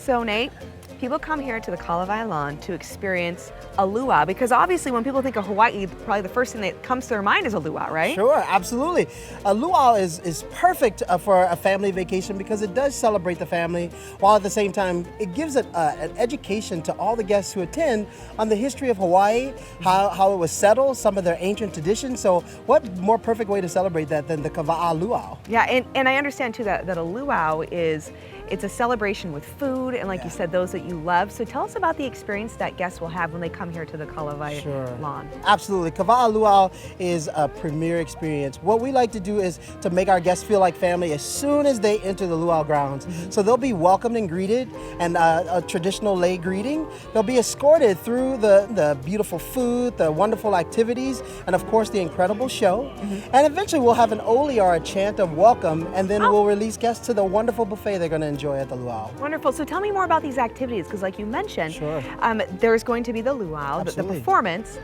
So Nate, people come here to the Hawiian to experience a luau because obviously when people think of Hawaii, probably the first thing that comes to their mind is a luau, right? Sure, absolutely. A luau is perfect for a family vacation because it does celebrate the family, while at the same time it gives an education to all the guests who attend on the history of Hawaii, how it was settled, some of their ancient traditions. So what more perfect way to celebrate that than the Kawa'a luau? Yeah, and I understand too that a luau it's a celebration with food and like you said, those that you love. So tell us about the experience that guests will have when they come here to the Hawiian lawn. Absolutely. Kawa'a luau is a premier experience. What we like to do is to make our guests feel like family as soon as they enter the luau grounds. So they'll be welcomed and greeted, and a traditional lei greeting. They'll be escorted through the beautiful food, the wonderful activities, and of course the incredible show. And eventually we'll have an oli or a chant of welcome, and then we'll release guests to the wonderful buffet they're going to enjoy at the luau. Wonderful. So tell me more about these activities, because like you mentioned, there's going to be the luau, the performance,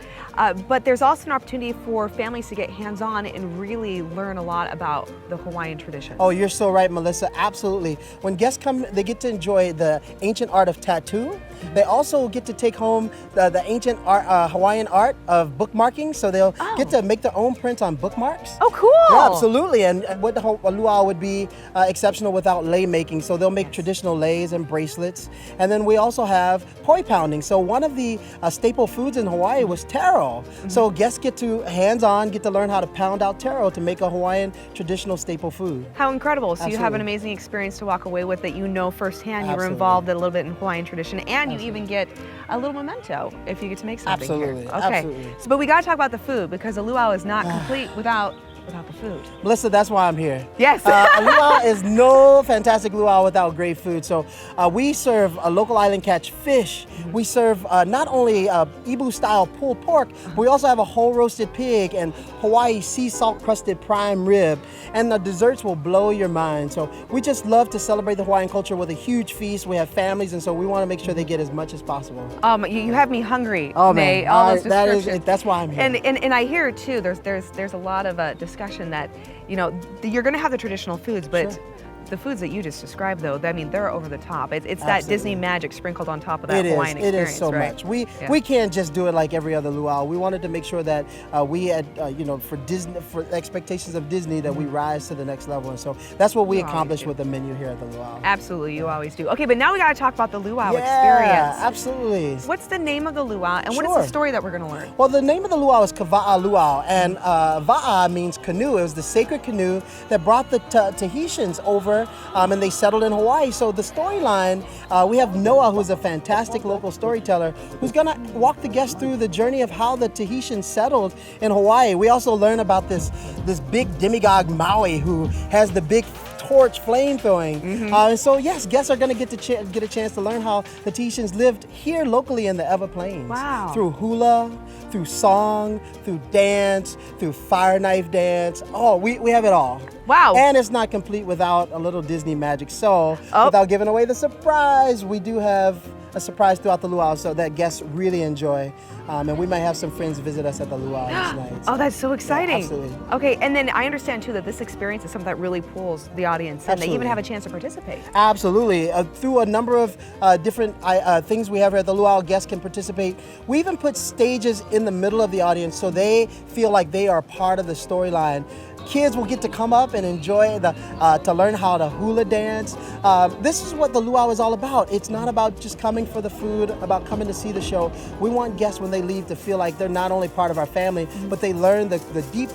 but there's also an opportunity for families to get hands-on and really learn a lot about the Hawaiian tradition. Oh, you're so right, Melissa. Absolutely. When guests come, they get to enjoy the ancient art of tattoo. They also get to take home the ancient art, Hawaiian art of bookmarking, so they'll get to make their own prints on bookmarks. Oh, cool! Yeah, absolutely. And what the luau would be exceptional without lei making, so they'll make traditional leis and bracelets. And then we also have poi pounding. So one of the staple foods in Hawaii was taro. So guests get to hands-on, get to learn how to pound out taro to make a Hawaiian traditional staple food. How incredible. So you have an amazing experience to walk away with that you know firsthand. You were involved a little bit in Hawaiian tradition, and you even get a little memento if you get to make something here. Okay. Absolutely. So, but we got to talk about the food because a luau is not complete without the food. Melissa, that's why I'm here. Yes. A luau is no fantastic luau without great food. So we serve a local island catch fish. We serve not only Ibu-style pulled pork, but we also have a whole roasted pig and Hawaii sea salt crusted prime rib. And the desserts will blow your mind. So we just love to celebrate the Hawaiian culture with a huge feast. We have families, and so we want to make sure they get as much as possible. You have me hungry. Oh Nate. man, all those descriptions. that's why I'm here. And I hear too. There's a lot of discussion that you're going to have the traditional foods, but the foods that you just described, though, I mean, they're over the top. It's that Disney magic sprinkled on top of that Hawaiian experience. It is so much. We can't just do it like every other luau. We wanted to make sure that we had, for expectations of Disney, that we rise to the next level. And so that's what we accomplished with the menu here at the luau. Absolutely, you always do. Okay, but now we got to talk about the luau experience. Yeah, absolutely. What's the name of the luau, and what is the story that we're going to learn? Well, the name of the luau is Kawa'a luau, and va'a means canoe. It was the sacred canoe that brought the Tahitians over, and they settled in Hawaii. So the storyline, we have Noah, who's a fantastic local storyteller, who's gonna walk the guests through the journey of how the Tahitians settled in Hawaii. We also learn about this big demigod Maui who has the big torch flame throwing. And so yes, guests are going to get a chance to learn how the Tahitians lived here locally in the Ewa Plains. Wow. Through hula, through song, through dance, through fire knife dance. Oh, we have it all. Wow. And it's not complete without a little Disney magic. So without giving away the surprise, we do have a surprise throughout the luau so that guests really enjoy. And we might have some friends visit us at the luau this night. Oh, that's so exciting. Yeah, absolutely. Okay, and then I understand too that this experience is something that really pulls the audience in. They even have a chance to participate. Absolutely. Through a number of different things we have here at the luau, guests can participate. We even put stages in the middle of the audience so they feel like they are part of the storyline. Kids will get to come up and enjoy to learn how to hula dance. This is what the luau is all about. It's not about just coming for the food, about coming to see the show. We want guests when they leave to feel like they're not only part of our family, but they learn the deep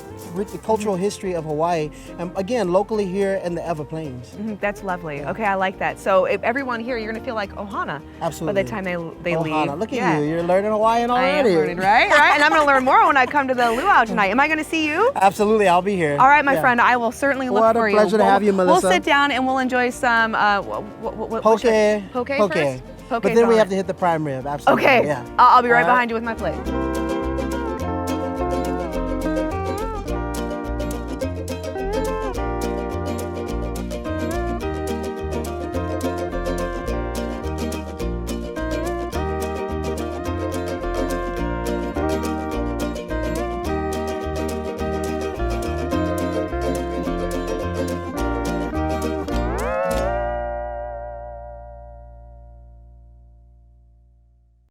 cultural history of Hawaii, and again, locally here in the Ewa Plains. That's lovely. Okay, I like that. So if everyone here, you're gonna feel like Ohana by the time they leave. Look at you, you're learning Hawaiian already. I am learning, right? And I'm gonna learn more when I come to the luau tonight. Am I gonna see you? Absolutely, I'll be here. All right, my friend, I will certainly look for you. What a pleasure to have you, Melissa. We'll sit down and we'll enjoy some poke first? But then we have to hit the prime rib, absolutely. Okay, yeah. I'll be right behind you with my plate.